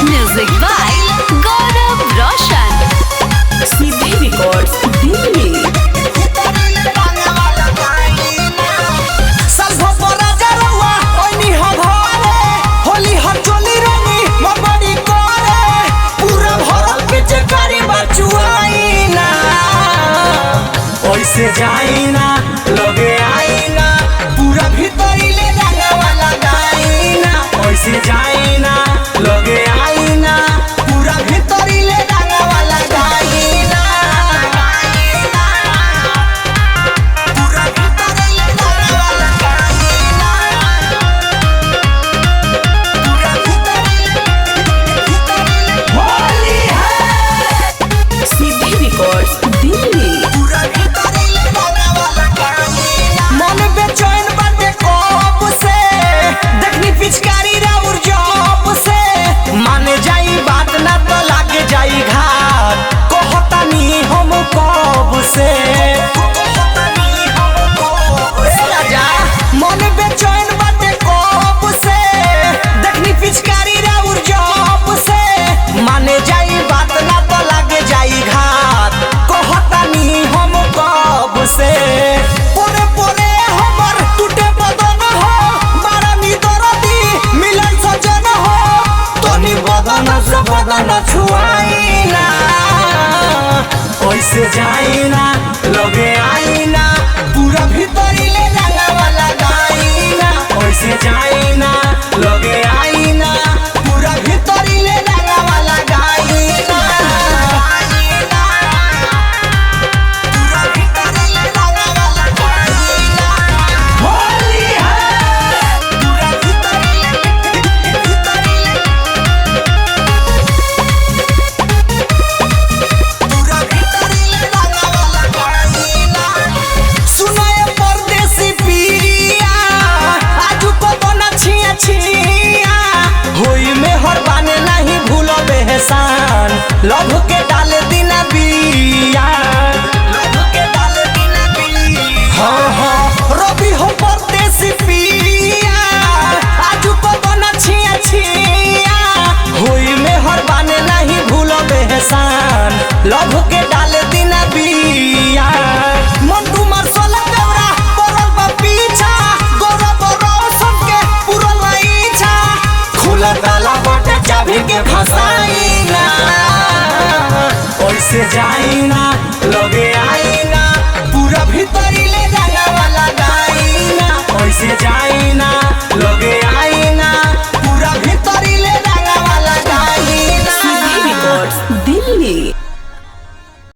Music by Gaurav Roshan. CD Records, Delhi. से जाइना लगे आईना पूरा भीतरीले रंगवा लगाइना ओइसे जाइना लगे आईना पूरा भीतरीले रंगवा लगाइना पूरा भीतरीले रंगवा लगाइना पूरा भीतरीले होली है CD Records, Delhi. पिचकारी राउर जॉब से माने जाई बात ना तो लागे जाई घाट कहतानी हम कब से राजा मन बेचैन बाटे कब से देखनी पिचकारी राउर जॉब से माने जाई बात ना तो लागे जाई घाट कहतानी हम कब से पोरे पोरे हमर टूटे बदन हो बदन छुआइना ओइसे जाइना लगे आईना पूरा भीतरीले रंगवा लगाइना ओइसे जाइना लगे आईना पूरा भीतरीले रंगवा लगाइना पूरा भीतरीले रंगवा लगाइना होली है पूरा भीतरीले लभ के डाले दिना बिया लभ के डाले दिना बिया हाँ हाँ रवि हो परदेसी पिया आजू को बना छिया छिया होई में हर बाने नहीं भूलबे एहसान लभ के डाले दिना बिया मन तुम्हार सोला देवरा परल बा पीछा गौरव रोशन के पूरल इच्छा खुला ताला बाटे चाबी के फसाइना ओइसे जाइना लगे आई